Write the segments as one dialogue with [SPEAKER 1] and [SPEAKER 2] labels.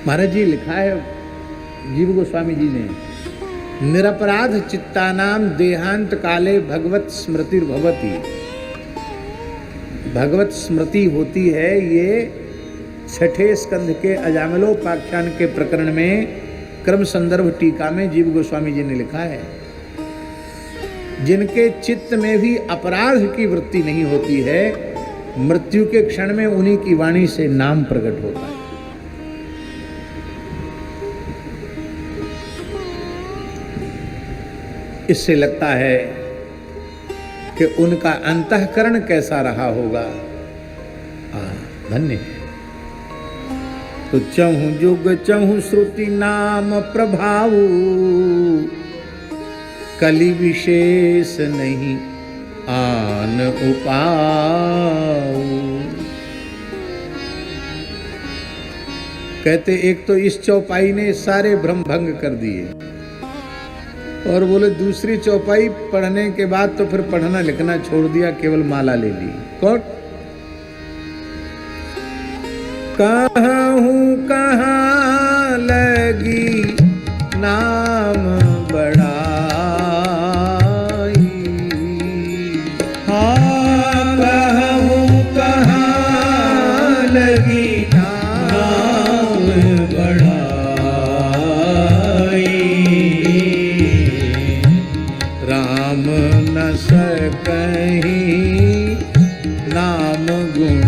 [SPEAKER 1] महाराज जी लिखा है जीव गोस्वामी जी ने, निरपराध चित्तानाम देहांत काले भगवत स्मृति भवती। भगवत स्मृति होती है, ये छठे स्कंध के अजामिलोपाख्यान के प्रकरण में क्रम संदर्भ टीका में जीव गोस्वामी जी ने लिखा है। जिनके चित्त में भी अपराध की वृत्ति नहीं होती है, मृत्यु के क्षण में उन्हीं की वाणी से नाम प्रकट होता है। इससे लगता है कि उनका अंतःकरण कैसा रहा होगा। धन्य है। तो चहु जुग चहु श्रुति नाम प्रभाव, कलि विशेष नहीं आन उपाऊ। कहते एक तो इस चौपाई ने सारे भ्रम भंग कर दिए, और बोले दूसरी चौपाई पढ़ने के बाद तो फिर पढ़ना लिखना छोड़ दिया, केवल माला ले ली। कौन कहूँ कहाँ लगी नाम बड़ाई, हाँ कहूँ कहाँ लगी नाम बड़ाई। राम न सकहीं नाम गुण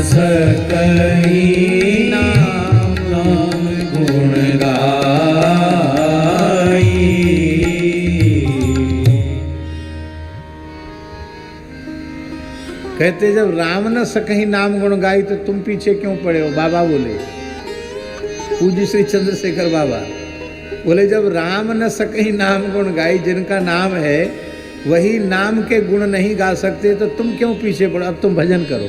[SPEAKER 1] सकहीं नाम गुण गाई। कहते जब राम न सकहीं नाम गुण गाई तो तुम पीछे क्यों पड़े हो? बाबा बोले, पूज्य श्री चंद्रशेखर बाबा बोले, जब राम न सकहीं नाम गुण गाई, जिनका नाम है वही नाम के गुण नहीं गा सकते तो तुम क्यों पीछे पड़ो? अब तुम भजन करो।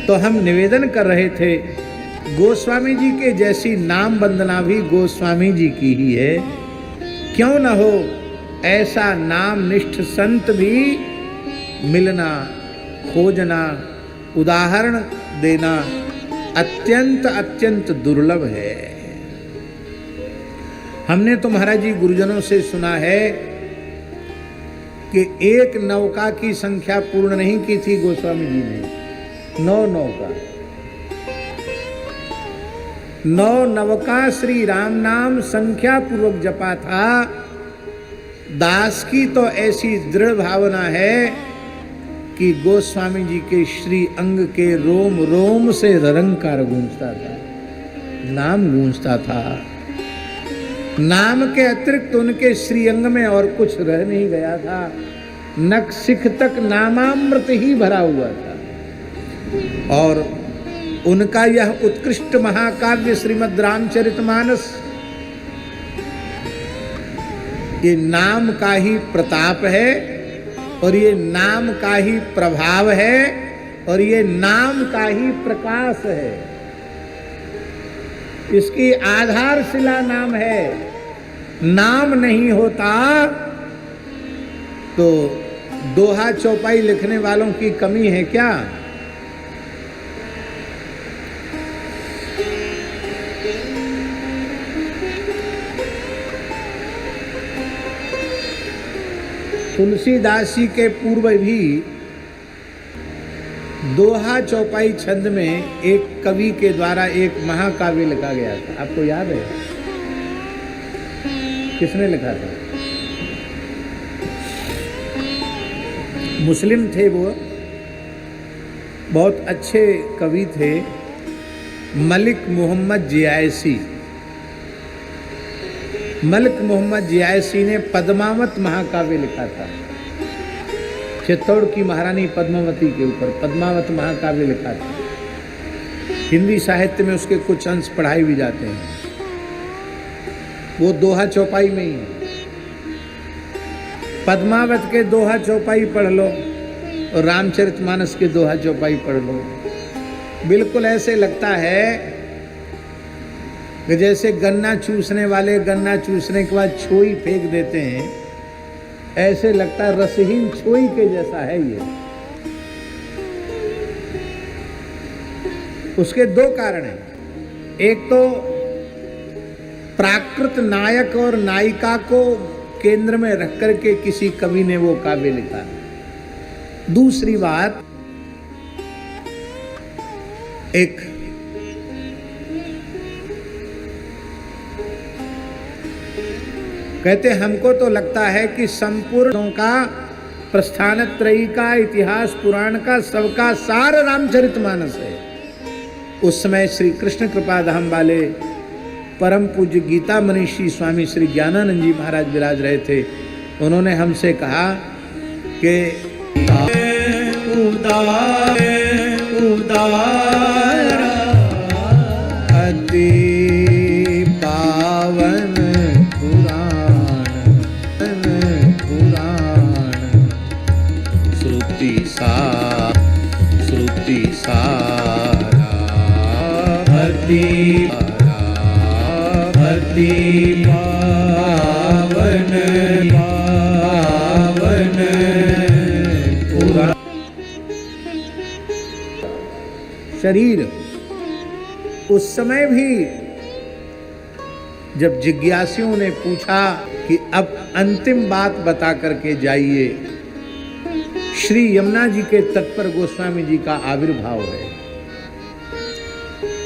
[SPEAKER 1] तो हम निवेदन कर रहे थे, गोस्वामी जी के जैसी नाम वंदना भी गोस्वामी जी की ही है। क्यों न हो ऐसा नाम निष्ठ संत भी मिलना, खोजना, उदाहरण देना अत्यंत अत्यंत दुर्लभ है। हमने तो महाराज जी गुरुजनों से सुना है कि एक नौका की संख्या पूर्ण नहीं की थी गोस्वामी जी ने, 9 नौका। 9 नवका श्री राम नाम संख्या पूर्वक जपा था। दास की तो ऐसी दृढ़ भावना है कि गोस्वामी जी के श्री अंग के रोम रोम से रंकार गूंजता था, नाम गूंजता था। नाम के अतिरिक्त उनके श्री अंग में और कुछ रह नहीं गया था। नख सिख तक नामामृत ही भरा हुआ था। और उनका यह उत्कृष्ट महाकाव्य श्रीमद् रामचरितमानस, ये नाम का ही प्रताप है, और ये नाम का ही प्रभाव है, और ये नाम का ही प्रकाश है। इसकी आधारशिला नाम है। नाम नहीं होता तो दोहा चौपाई लिखने वालों की कमी है क्या? तुलसीदास जी के पूर्व भी दोहा चौपाई छंद में एक कवि के द्वारा एक महाकाव्य लिखा गया था। आपको याद है किसने लिखा था? मुस्लिम थे वो, बहुत अच्छे कवि थे, मलिक मोहम्मद जियासी। मलिक मोहम्मद जियासी ने पद्मावत महाकाव्य लिखा था। चित्तौड़ की महारानी पद्मावती के ऊपर पद्मावत महाकाव्य लिखा था। हिंदी साहित्य में उसके कुछ अंश पढ़ाए भी जाते हैं। वो दोहा चौपाई में ही है। पद्मावत के दोहा चौपाई पढ़ लो और रामचरितमानस के दोहा चौपाई पढ़ लो। बिल्कुल ऐसे लगता है कि जैसे गन्ना चूसने वाले गन्ना चूसने के बाद छोई फेंक देते हैं, ऐसे लगता है रसहीन छोई के जैसा है ये। उसके दो कारण हैं। एक तो प्राकृत नायक और नायिका को केंद्र में रख करके किसी कवि ने वो काव्य लिखा। दूसरी बात, एक कहते हमको तो लगता है कि संपूर्ण का प्रस्थानत्रयी का इतिहास पुराण का सबका सार रामचरितमानस है। उस समय श्री कृष्ण कृपाधाम वाले परम पूज्य गीता मनीषी स्वामी श्री ज्ञानानंद जी महाराज विराज रहे थे। उन्होंने हमसे कहा कि उदार अति पावन श्रुति सारा अति पावन पुराण। शरीर उस समय भी जब जिज्ञासुओं ने पूछा कि अब अंतिम बात बता करके जाइए, श्री यमुना जी के तट पर गोस्वामी जी का आविर्भाव है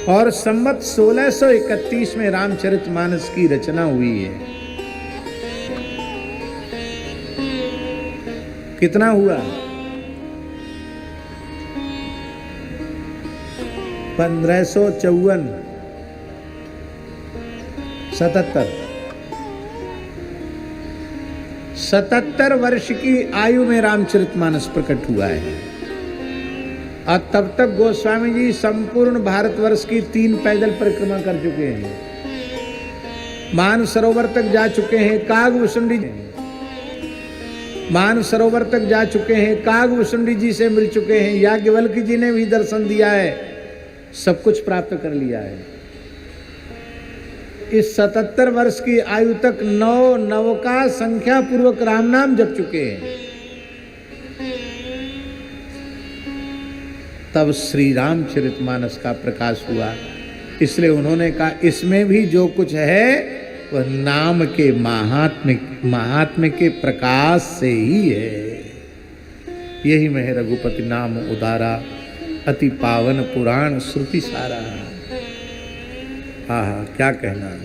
[SPEAKER 1] और संवत 1631 में रामचरितमानस की रचना हुई है। कितना हुआ? 1554 77 वर्ष की आयु में रामचरितमानस प्रकट हुआ है। और तब तक गोस्वामी जी संपूर्ण भारतवर्ष की 3 पैदल परिक्रमा कर चुके हैं, मानसरोवर तक जा चुके हैं, कागभूषुंडी मानसरोवर तक जा चुके हैं, कागभूषुंडी जी से मिल चुके हैं, याज्ञवल्क्य जी ने भी दर्शन दिया है, सब कुछ प्राप्त कर लिया है। इस 77 वर्ष की आयु तक नव का संख्या पूर्वक राम नाम जप चुके हैं। तब श्री रामचरितमानस का प्रकाश हुआ। इसलिए उन्होंने कहा इसमें भी जो कुछ है वह नाम के महात्म्य के प्रकाश से ही है। यही में है रघुपति नाम उदारा अति पावन पुराण श्रुति सारा। हाँ क्या कहना है।